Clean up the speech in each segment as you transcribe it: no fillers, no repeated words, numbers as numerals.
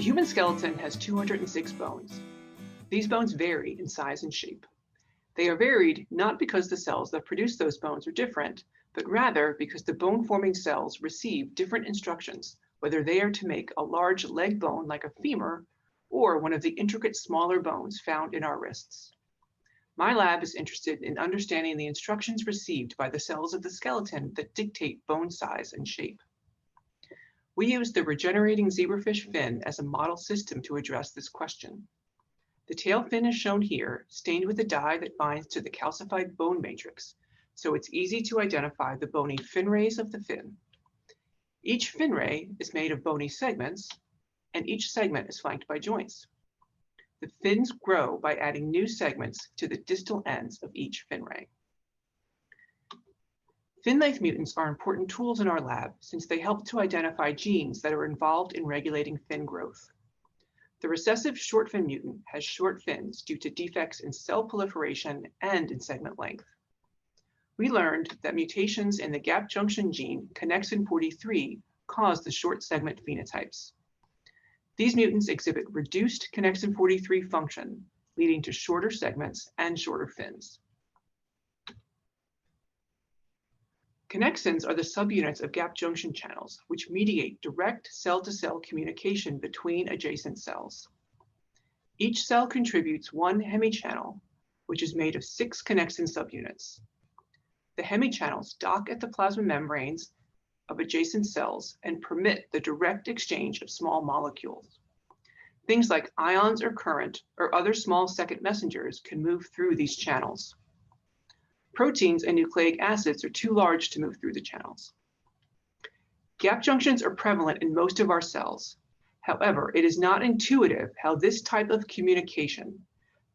The human skeleton has 206 bones. These bones vary in size and shape. They are varied not because the cells that produce those bones are different, but rather because the bone-forming cells receive different instructions, whether they are to make a large leg bone like a femur or one of the intricate smaller bones found in our wrists. My lab is interested in understanding the instructions received by the cells of the skeleton that dictate bone size and shape. We use the regenerating zebrafish fin as a model system to address this question. The tail fin is shown here, stained with a dye that binds to the calcified bone matrix, so it's easy to identify the bony fin rays of the fin. Each fin ray is made of bony segments, and each segment is flanked by joints. The fins grow by adding new segments to the distal ends of each fin ray. Fin-length mutants are important tools in our lab since they help to identify genes that are involved in regulating fin growth. The recessive short fin mutant has short fins due to defects in cell proliferation and in segment length. We learned that mutations in the gap junction gene connexin 43 cause the short segment phenotypes. These mutants exhibit reduced connexin 43 function, leading to shorter segments and shorter fins. Connexins are the subunits of gap junction channels, which mediate direct cell-to-cell communication between adjacent cells. Each cell contributes one hemichannel, which is made of 6 connexin subunits. The hemichannels dock at the plasma membranes of adjacent cells and permit the direct exchange of small molecules. Things like ions or current or other small second messengers can move through these channels. Proteins and nucleic acids are too large to move through the channels. Gap junctions are prevalent in most of our cells. However, it is not intuitive how this type of communication,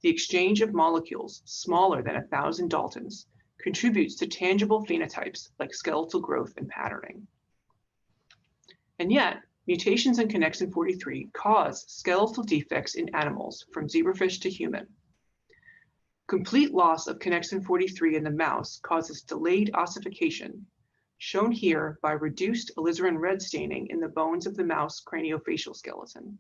the exchange of molecules smaller than 1,000 Daltons, contributes to tangible phenotypes like skeletal growth and patterning. And yet, mutations in connexin 43 cause skeletal defects in animals from zebrafish to human. Complete loss of connexin 43 in the mouse causes delayed ossification, shown here by reduced alizarin red staining in the bones of the mouse craniofacial skeleton.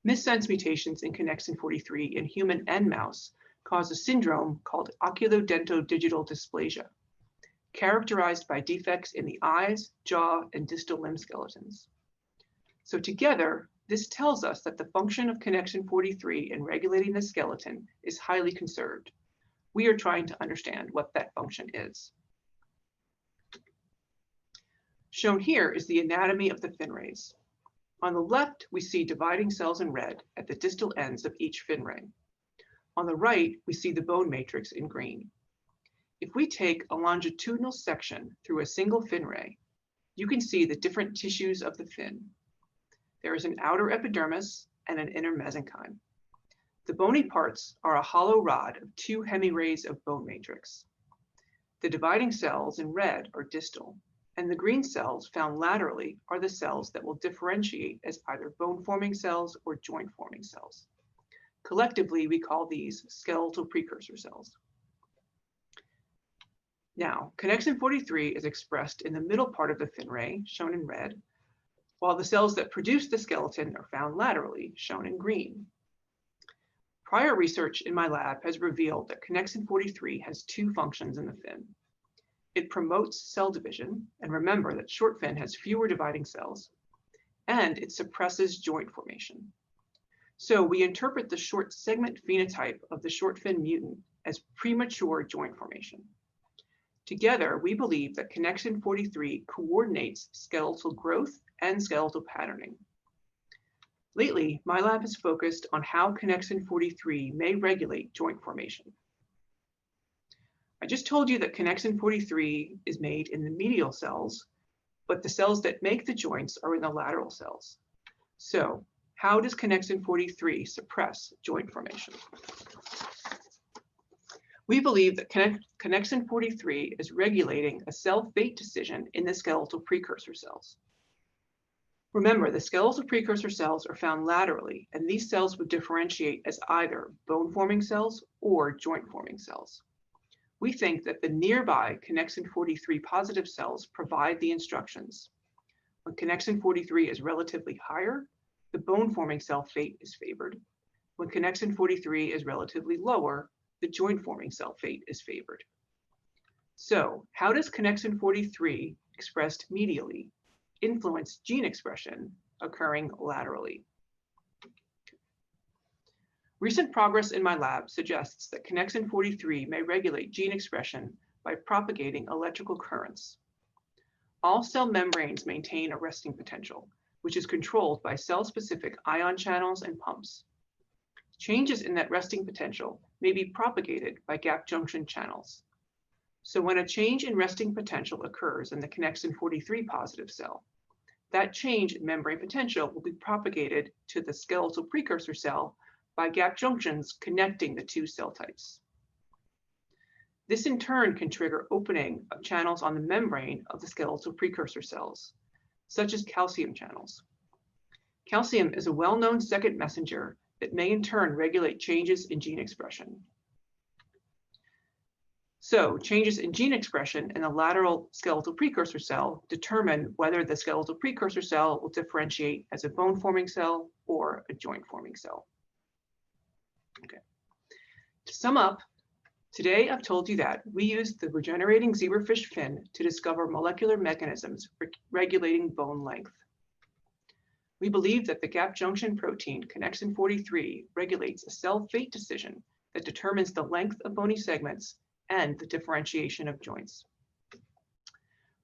Missense mutations in connexin 43 in human and mouse cause a syndrome called oculodentodigital dysplasia, characterized by defects in the eyes, jaw, and distal limb skeletons. So together, this tells us that the function of connexin 43 in regulating the skeleton is highly conserved. We are trying to understand what that function is. Shown here is the anatomy of the fin rays. On the left, we see dividing cells in red at the distal ends of each fin ray. On the right, we see the bone matrix in green. If we take a longitudinal section through a single fin ray, you can see the different tissues of the fin. There is an outer epidermis and an inner mesenchyme. The bony parts are a hollow rod of 2 hemirays of bone matrix. The dividing cells in red are distal, and the green cells found laterally are the cells that will differentiate as either bone-forming cells or joint-forming cells. Collectively, we call these skeletal precursor cells. Now, connexin 43 is expressed in the middle part of the fin ray, shown in red, while the cells that produce the skeleton are found laterally, shown in green. Prior research in my lab has revealed that connexin 43 has 2 functions in the fin. It promotes cell division, and remember that short fin has fewer dividing cells, and it suppresses joint formation. So we interpret the short segment phenotype of the short fin mutant as premature joint formation. Together, we believe that connexin 43 coordinates skeletal growth and skeletal patterning. Lately, my lab has focused on how connexin 43 may regulate joint formation. I just told you that connexin 43 is made in the medial cells, but the cells that make the joints are in the lateral cells. So, how does connexin 43 suppress joint formation? We believe that connexin 43 is regulating a cell fate decision in the skeletal precursor cells. Remember, the skeletal precursor cells are found laterally, and these cells would differentiate as either bone-forming cells or joint-forming cells. We think that the nearby connexin 43 positive cells provide the instructions. When connexin 43 is relatively higher, the bone-forming cell fate is favored. When connexin 43 is relatively lower, the joint-forming cell fate is favored. So, how does connexin 43 expressed medially influence gene expression occurring laterally? Recent progress in my lab suggests that connexin 43 may regulate gene expression by propagating electrical currents. All cell membranes maintain a resting potential, which is controlled by cell-specific ion channels and pumps. Changes in that resting potential may be propagated by gap junction channels. So when a change in resting potential occurs in the connexin 43 positive cell, that change in membrane potential will be propagated to the skeletal precursor cell by gap junctions connecting the two cell types. This in turn can trigger opening of channels on the membrane of the skeletal precursor cells, such as calcium channels. Calcium is a well-known second messenger that may in turn regulate changes in gene expression. So changes in gene expression in the lateral skeletal precursor cell determine whether the skeletal precursor cell will differentiate as a bone-forming cell or a joint-forming cell. Okay. To sum up, today I've told you that we used the regenerating zebrafish fin to discover molecular mechanisms regulating bone length. We believe that the gap junction protein connexin 43 regulates a cell fate decision that determines the length of bony segments and the differentiation of joints.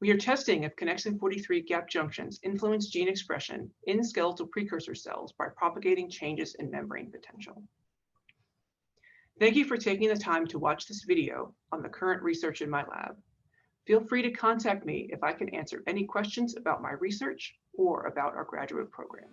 We are testing if connexin 43 gap junctions influence gene expression in skeletal precursor cells by propagating changes in membrane potential. Thank you for taking the time to watch this video on the current research in my lab. Feel free to contact me if I can answer any questions about my research or about our graduate program.